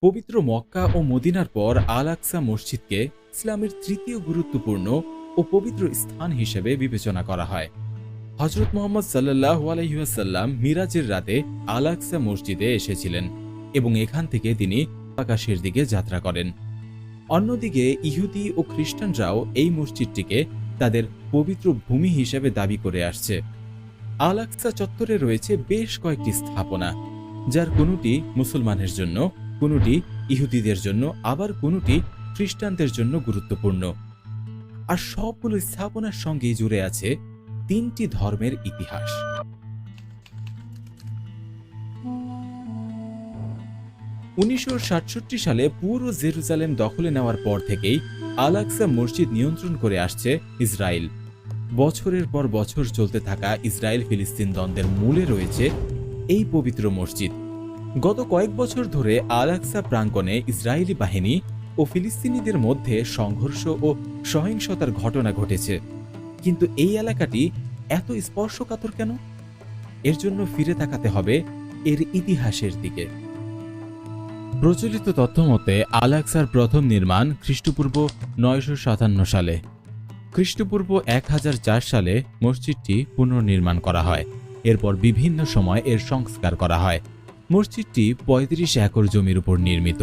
পবিত্র মক্কা ও মদিনার পর আল আকসা মসজিদকে ইসলামের তৃতীয় গুরুত্বপূর্ণ ও পবিত্র স্থান হিসেবে বিবেচনা করা হয়। হযরত মুহাম্মদ সাল্লাল্লাহু আলাইহি ওয়াসাল্লাম মিরাজের রাতে আল আকসা মসজিদে এসেছিলেন এবং এখান থেকে তিনি আকাশের দিকে যাত্রা করেন। অন্যদিকে ইহুদি ও খ্রিস্টানরাও এই মসজিদটিকে তাদের পবিত্র ভূমি হিসেবে দাবি করে আসছে। আল আকসা চত্বরে রয়েছে বেশ কয়েকটি স্থাপনা, যার কোনোটি মুসলমানের জন্য, কোনোটি ইহুদিদের জন্য, আবার কোনোটি খ্রিস্টানদের জন্য গুরুত্বপূর্ণ। আর সবগুলো স্থাপনার সঙ্গে জুড়ে আছে তিনটি ধর্মের ইতিহাস। 1967 সালে পুরো জেরুজালেম দখলে নেওয়ার পর থেকেই আল আকসা মসজিদ নিয়ন্ত্রণ করে আসছে ইসরায়েল। বছরের পর বছর চলতে থাকা ইসরায়েল ফিলিস্তিন দ্বন্দ্বের মূলে রয়েছে এই পবিত্র মসজিদ। গত কয়েক বছর ধরে আল আকসা প্রাঙ্গণে ইসরায়েলি বাহিনী ও ফিলিস্তিনিদের মধ্যে সংঘর্ষ ও সহিংসতার ঘটনা ঘটেছে। কিন্তু এই এলাকাটি এত স্পর্শকাতর কেন? এর জন্য ফিরে তাকাতে হবে এর ইতিহাসের দিকে। প্রচলিত তথ্য মতে আল আকসার প্রথম নির্মাণ খ্রিস্টপূর্ব 957 সালে। খ্রিস্টপূর্ব 1004 সালে মসজিদটি পুনর্নির্মাণ করা হয়। এরপর বিভিন্ন সময় এর সংস্কার করা হয়। মসজিদটি 35 একর জমির উপর নির্মিত।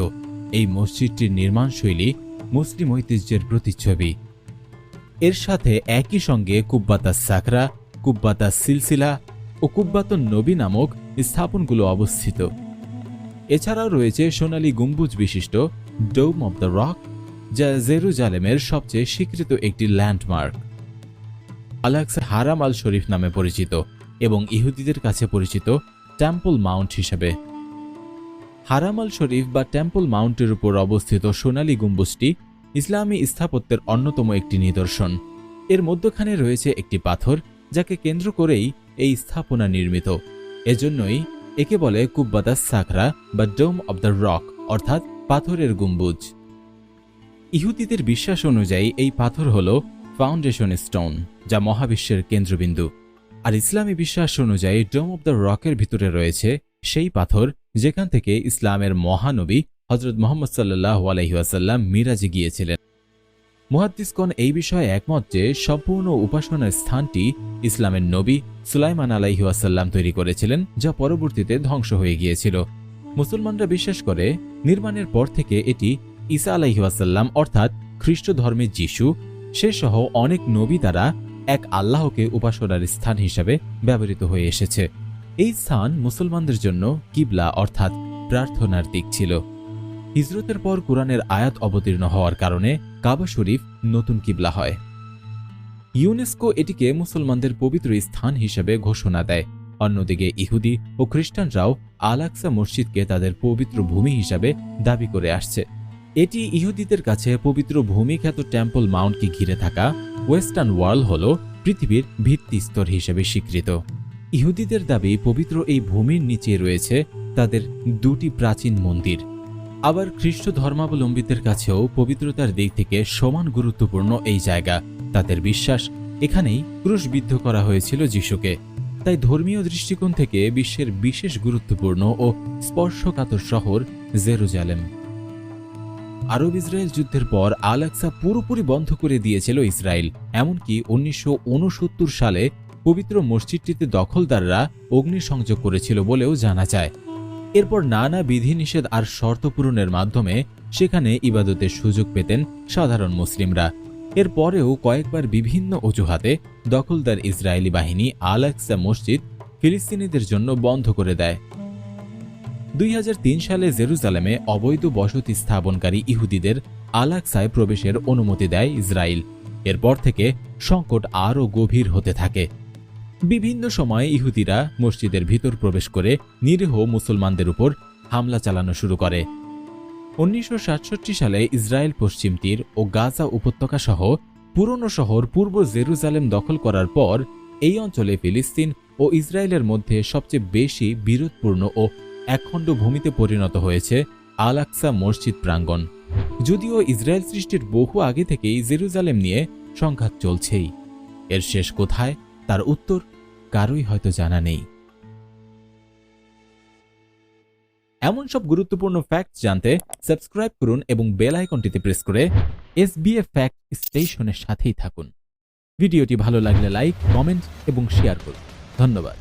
এই মসজিদটির নির্মাণশৈলী মুসলিম ঐতিহ্যের প্রতিচ্ছবি। এর সাথে একই সঙ্গে কুব্বাতাস সাকরা, কুব্বাতাস সিলসিলা ও কুব্বাতুন নবী নামক স্থাপনগুলো অবস্থিত। এছাড়াও রয়েছে সোনালী গম্বুজ বিশিষ্ট ডোম অব দ্য রক, যা জেরুজালেমের সবচেয়ে স্বীকৃত একটি ল্যান্ডমার্ক। আল আকসা হারাম আল শরীফ নামে পরিচিত এবং ইহুদিদের কাছে পরিচিত টেম্পল মাউন্ট হিসেবে। হারাম আল শরীফ বা টেম্পল মাউন্টের উপর অবস্থিত সোনালী গম্বুজটি ইসলামী স্থাপত্যের অন্যতম একটি নিদর্শন। এর মধ্যখানে রয়েছে একটি পাথর, যাকে কেন্দ্র করেই এই স্থাপনা নির্মিত। এজন্যই একে বলে কুব্বাতাস সাকরা বা ডোম অব দ্য রক, অর্থাৎ পাথরের গম্বুজ। ইহুদিদের বিশ্বাস অনুযায়ী এই পাথর হল ফাউন্ডেশন স্টোন, যা মহাবিশ্বের কেন্দ্রবিন্দু। আর ইসলামী বিশ্বাস অনুযায়ী ডোম অব দ্য রকের ভিতরে রয়েছে সেই পাথর যেখান থেকে ইসলামের মহানবী হযরত মুহাম্মদ সাল্লাল্লাহু আলাইহি ওয়াসাল্লাম মিরাজে গিয়েছিলেন। মুহাদ্দিসগণ এই বিষয়ে একমত যে সম্পূর্ণ উপাসনার স্থানটি ইসলামের নবী সুলাইমান আলাইহি ওয়াসাল্লাম তৈরি করেছিলেন, যা পরবর্তীতে ধ্বংস হয়ে গিয়েছিল। মুসলমানরা বিশ্বাস করে নির্মাণের পর থেকে এটি ঈসা আলাইহি ওয়াসাল্লাম অর্থাৎ খ্রিস্ট ধর্মের যিশু সে সহ অনেক নবী দ্বারা এক আল্লাহকে উপাসনার স্থান হিসাবে ব্যবহৃত হয়ে এসেছে। এই স্থান মুসলমানদের জন্য কিবলা অর্থাৎ প্রার্থনার দিক ছিল। হিজরতের পর কুরআনের আয়াত অবতীর্ণ হওয়ার কারণে কাবা শরীফ নতুন কিবলা হয়। ইউনেস্কো এটিকে মুসলমানদের পবিত্র স্থান হিসেবে ঘোষণা দেয়। অন্যদিকে ইহুদি ও খ্রিস্টানরাও আল আকসা মসজিদকে তাদের পবিত্র ভূমি হিসাবে দাবি করে আসছে। এটি ইহুদিদের কাছে পবিত্র ভূমি খ্যাত টেম্পল মাউন্টকে ঘিরে থাকা ওয়েস্টার্ন ওয়াল হল পৃথিবীর ভিত্তিস্তর হিসেবে স্বীকৃত। ইহুদিদের দাবি পবিত্র এই ভূমির নিচে রয়েছে তাদের দুটি প্রাচীন মন্দির। আবার খ্রিস্ট ধর্মাবলম্বীদের কাছেও পবিত্রতার দিক থেকে সমান গুরুত্বপূর্ণ এই জায়গা। তাদের বিশ্বাস এখানেই ক্রুশবিদ্ধ করা হয়েছিল যিশুকে। তাই ধর্মীয় দৃষ্টিকোণ থেকে বিশ্বের বিশেষ গুরুত্বপূর্ণ ও স্পর্শকাতর শহর জেরুজালেম। আরব ইসরায়েল যুদ্ধের পর আল আকসা পুরোপুরি বন্ধ করে দিয়েছিল ইসরায়েল। এমনকি 1969 সালে পবিত্র মসজিদটিতে দখলদাররা অগ্নিসংযোগ করেছিল বলেও জানা যায়। এরপর নানা বিধিনিষেধ আর শর্ত পূরণের মাধ্যমে সেখানে ইবাদতের সুযোগ পেতেন সাধারণ মুসলিমরা। এরপরেও কয়েকবার বিভিন্ন অজুহাতে দখলদার ইসরায়েলি বাহিনী আল আকসা মসজিদ ফিলিস্তিনিদের জন্য বন্ধ করে দেয়। 2003 সালে জেরুজালেমে অবৈধ বসতি স্থাপনকারী ইহুদিদের আল আকসায় প্রবেশের অনুমতি দেয় ইসরায়েল। এরপর থেকে সংকট আরও গভীর হতে থাকে। বিভিন্ন সময়ে ইহুদিরা মসজিদের ভিতর প্রবেশ করে নিরীহ মুসলমানদের উপর হামলা চালানো শুরু করে। 1967 সালে ইসরায়েল পশ্চিম তীর ও গাজা উপত্যকা সহ পুরনো শহর পূর্ব জেরুজালেম দখল করার পর এই অঞ্চলে ফিলিস্তিন ও ইসরায়েলের মধ্যে সবচেয়ে বেশি বিরোধপূর্ণ ও একখণ্ড ভূমিতে পরিণত হয়েছে আল আকসা মসজিদ প্রাঙ্গণ। যদিও ইসরায়েল সৃষ্টির বহু আগে থেকেই জেরুজালেম নিয়ে সংঘাত চলছেই। এর শেষ কোথায় তার উত্তর কারোই হয়তো জানা নেই। এমন সব গুরুত্বপূর্ণ ফ্যাক্ট জানতে সাবস্ক্রাইব করুন এবং বেল আইকনটিতে প্রেস করে এসবিএ ফ্যাক্ট স্টেশনের সাথেই থাকুন। ভিডিওটি ভালো লাগলে লাইক, কমেন্ট এবং শেয়ার করুন। ধন্যবাদ।